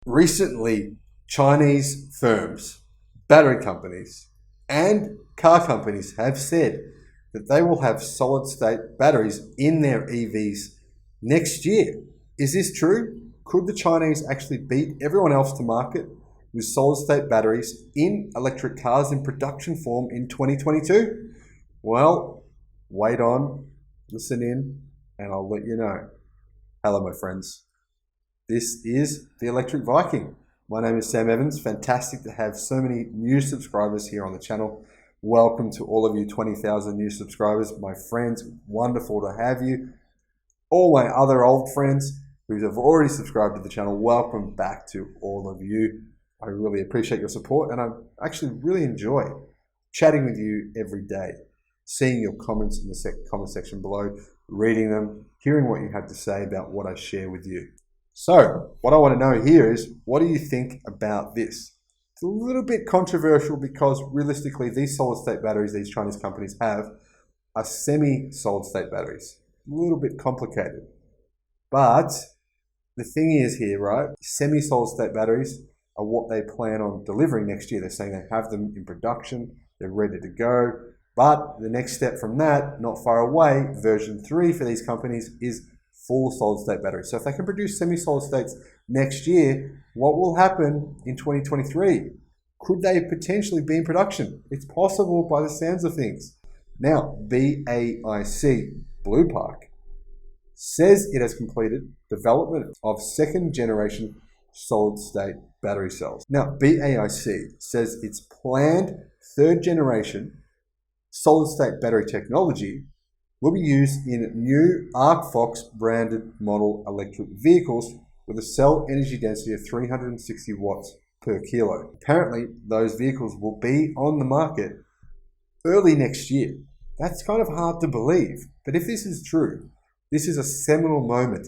Recently, Chinese firms, battery companies, and car companies have said that they will have solid-state batteries in their EVs next year. Is this true? Could the Chinese actually beat everyone else to market with solid-state batteries in electric cars in production form in 2022? Well, wait on, listen in, and I'll let you know. Hello, my friends. This is the Electric Viking. My name is Sam Evans. Fantastic to have so many new subscribers here on the channel. Welcome to all of you 20,000 new subscribers. My friends, wonderful to have you. All my other old friends who have already subscribed to the channel, welcome back to all of you. I really appreciate your support, and I actually really enjoy chatting with you every day, seeing your comments in the comment section below, reading them, hearing what you have to say about what I share with you. So what I want to know here is, what do you think about this? It's a little bit controversial because realistically these solid state batteries these Chinese companies have are semi-solid state batteries. A little bit complicated. But the thing is here, right? Semi-solid state batteries are what they plan on delivering next year. They're saying they have them in production, they're ready to go. But the next step from that, not far away, version 3 for these companies is full solid state batteries. So if they can produce semi-solid states next year, what will happen in 2023? Could they potentially be in production? It's possible by the sounds of things. Now, BAIC Blue Park says it has completed development of second generation solid state battery cells. Now, BAIC says its planned third generation solid state battery technology will be used in new Arcfox branded model electric vehicles with a cell energy density of 360 watts per kilo. Apparently, those vehicles will be on the market early next year. That's kind of hard to believe, but if this is true, this is a seminal moment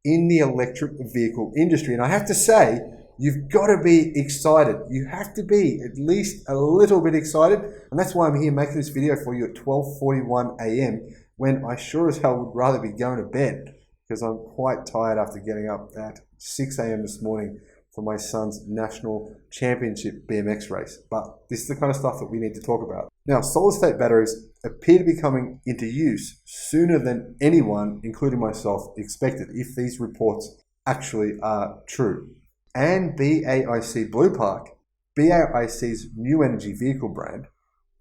in the electric vehicle industry. And I have to say, you've got to be excited. You have to be at least a little bit excited. And that's why I'm here making this video for you at 12:41 a.m. when I sure as hell would rather be going to bed, because I'm quite tired after getting up at 6 a.m. this morning for my son's national championship BMX race. But this is the kind of stuff that we need to talk about. Now, solid state batteries appear to be coming into use sooner than anyone, including myself, expected, if these reports actually are true. And BAIC Blue Park, BAIC's new energy vehicle brand,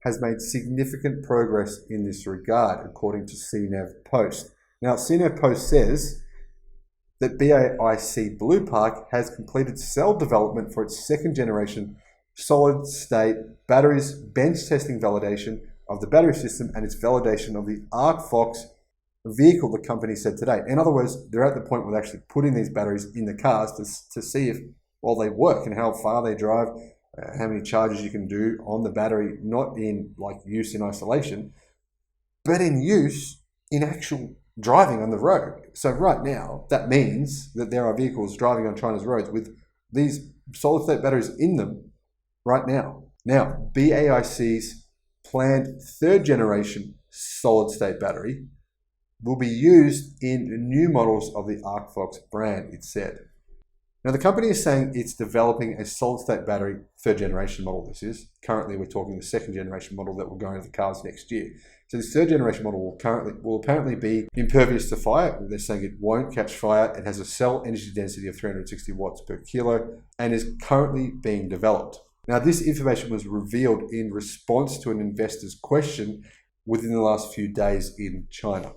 has made significant progress in this regard, according to CNEV Post. Now, CNEV Post says that BAIC Blue Park has completed cell development for its second generation solid state batteries, bench testing validation of the battery system, and its validation of the Arcfox vehicle, the company said today. In other words, they're at the point where they're actually putting these batteries in the cars to see if, well, they work and how far they drive, how many charges you can do on the battery, not in like use in isolation, but in use in actual driving on the road. So right now, that means that there are vehicles driving on China's roads with these solid state batteries in them right now. Now, BAIC's planned third generation solid state battery will be used in new models of the Arcfox brand, it said. Now, the company is saying it's developing a solid-state battery third generation model, this is. Currently, we're talking the second generation model that will go into the cars next year. So this third generation model will apparently be impervious to fire. They're saying it won't catch fire. It has a cell energy density of 360 watts per kilo and is currently being developed. Now, this information was revealed in response to an investor's question within the last few days in China.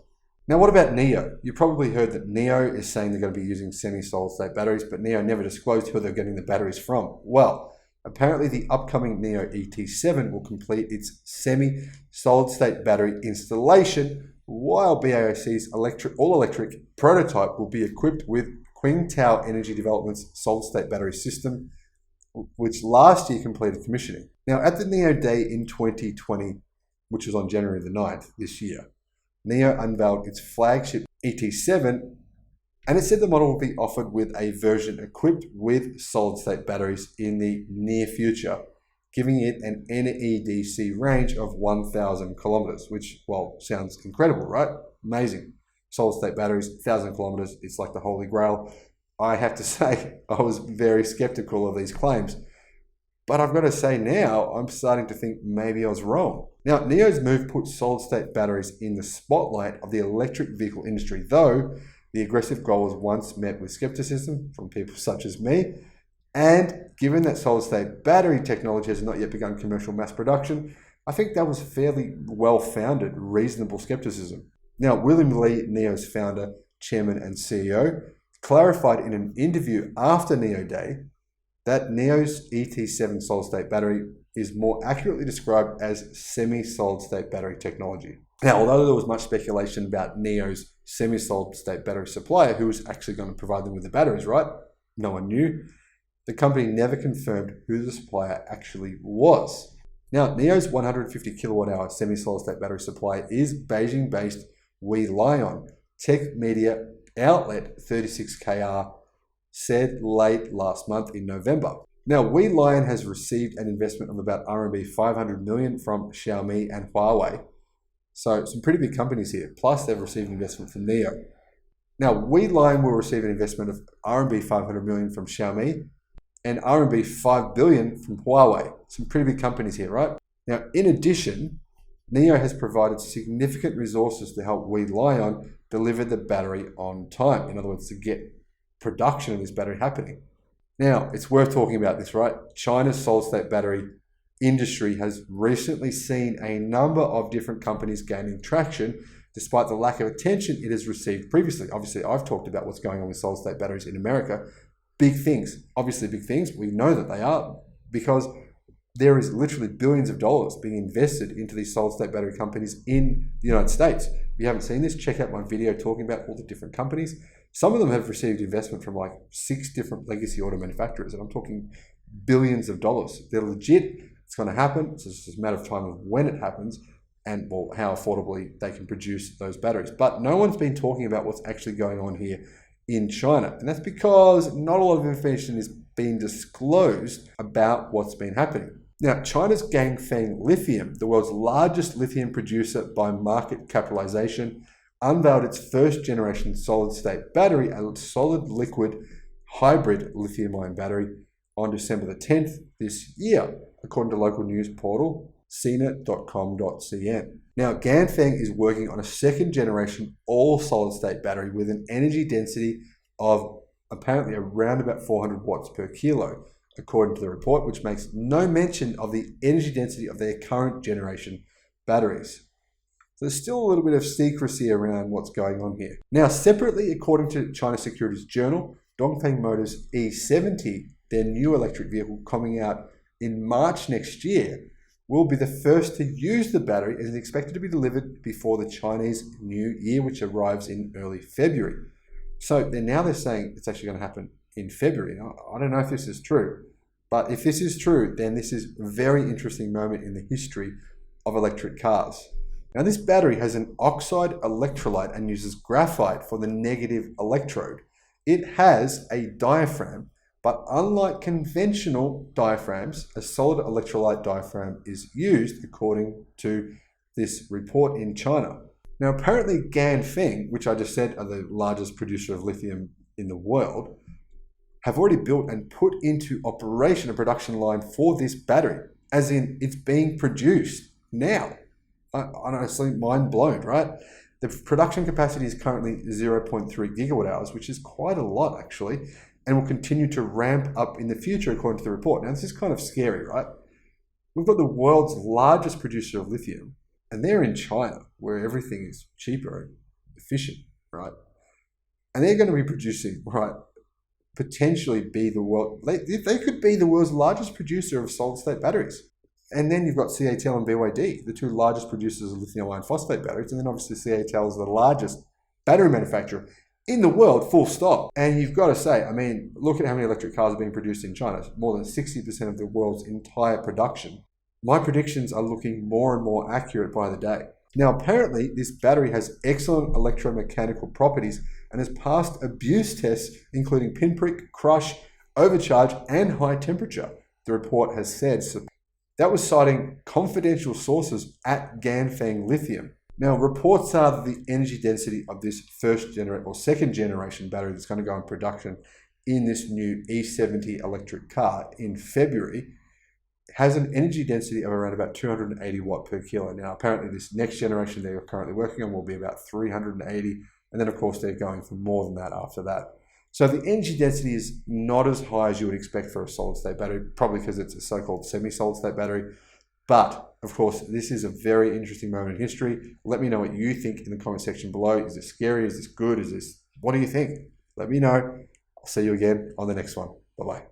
Now, what about Nio? You probably heard that Nio is saying they're going to be using semi-solid state batteries, but Nio never disclosed who they're getting the batteries from. Well, apparently the upcoming Nio ET7 will complete its semi-solid state battery installation, while BAIC's all-electric prototype will be equipped with Qingtao Energy Development's solid state battery system, which last year completed commissioning. Now, at the Nio Day in 2020, which was on January the 9th this year, Nio unveiled its flagship ET7, and it said the model will be offered with a version equipped with solid-state batteries in the near future, giving it an NEDC range of 1,000 kilometers, which, well, sounds incredible, right? Amazing. Solid-state batteries, 1,000 kilometers, it's like the holy grail. I have to say I was very skeptical of these claims. But I've got to say now, I'm starting to think maybe I was wrong. Now, Nio's move put solid-state batteries in the spotlight of the electric vehicle industry, though the aggressive goal was once met with skepticism from people such as me. And given that solid-state battery technology has not yet begun commercial mass production, I think that was fairly well-founded, reasonable skepticism. Now, William Li, Nio's founder, chairman, and CEO, clarified in an interview after Nio Day that Nio's ET7 solid-state battery is more accurately described as semi-solid-state battery technology. Now, although there was much speculation about Nio's semi-solid-state battery supplier who was actually going to provide them with the batteries, right? No one knew. The company never confirmed who the supplier actually was. Now, Nio's 150 kilowatt-hour semi-solid-state battery supply is Beijing-based WeLion tech media outlet 36KR said late last month in November. Now, WeLion has received an investment of about RMB 500 million from Xiaomi and Huawei. So some pretty big companies here. Plus, they've received investment from Nio. Now, WeLion will receive an investment of RMB 500 million from Xiaomi and RMB 5 billion from Huawei. Some pretty big companies here, right? Now, in addition, Nio has provided significant resources to help WeLion deliver the battery on time. In other words, to get production of this battery happening. Now, it's worth talking about this, right? China's solid-state battery industry has recently seen a number of different companies gaining traction despite the lack of attention it has received previously. Obviously, I've talked about what's going on with solid-state batteries in America. Big things, obviously big things. We know that they are because there is literally billions of dollars being invested into these solid-state battery companies in the United States. If you haven't seen this, check out my video talking about all the different companies. Some of them have received investment from like 6 different legacy auto manufacturers, and I'm talking billions of dollars. They're legit. It's going to happen. It's just a matter of time of when it happens and well, how affordably they can produce those batteries. But no one's been talking about what's actually going on here in China. And that's because not a lot of information is being disclosed about what's been happening. Now, China's Ganfeng Lithium, the world's largest lithium producer by market capitalization, unveiled its first generation solid-state battery, a solid liquid hybrid lithium-ion battery, on December the 10th this year, according to local news portal cnet.com.cn. Now, Ganfeng is working on a second generation all solid-state battery with an energy density of apparently around about 400 watts per kilo, according to the report, which makes no mention of the energy density of their current generation batteries. So there's still a little bit of secrecy around what's going on here. Now, separately, according to China Securities Journal, Dongfeng Motors E70, their new electric vehicle coming out in March next year, will be the first to use the battery and is expected to be delivered before the Chinese New Year, which arrives in early February. So now they're saying it's actually going to happen in February. Now, I don't know if this is true, but if this is true, then this is a very interesting moment in the history of electric cars. Now, this battery has an oxide electrolyte and uses graphite for the negative electrode. It has a diaphragm, but unlike conventional diaphragms, a solid electrolyte diaphragm is used according to this report in China. Now, apparently Ganfeng, which I just said are the largest producer of lithium in the world, have already built and put into operation a production line for this battery, as in it's being produced now. Honestly, mind blown, right? The production capacity is currently 0.3 gigawatt hours, which is quite a lot actually, and will continue to ramp up in the future according to the report. Now, this is kind of scary, right? We've got the world's largest producer of lithium, and they're in China, where everything is cheaper and efficient, right? And they're going to be producing, right, potentially be the world, they could be the world's largest producer of solid-state batteries. And then you've got CATL and BYD, the two largest producers of lithium iron phosphate batteries. And then obviously CATL is the largest battery manufacturer in the world, full stop. And you've got to say, I mean, look at how many electric cars are being produced in China. More than 60% of the world's entire production. My predictions are looking more and more accurate by the day. Now, apparently, this battery has excellent electromechanical properties and has passed abuse tests, including pinprick, crush, overcharge, and high temperature, the report has said. So that was citing confidential sources at Ganfeng Lithium. Now, reports are that the energy density of this second generation battery that's going to go in production in this new E70 electric car in February has an energy density of around about 280 watt per kilo. Now, apparently this next generation they're currently working on will be about 380, and then of course they're going for more than that after that. So the energy density is not as high as you would expect for a solid state battery, probably because it's a so-called semi-solid state battery. But of course, this is a very interesting moment in history. Let me know what you think in the comment section below. Is this scary? Is this good? What do you think? Let me know. I'll see you again on the next one. Bye-bye.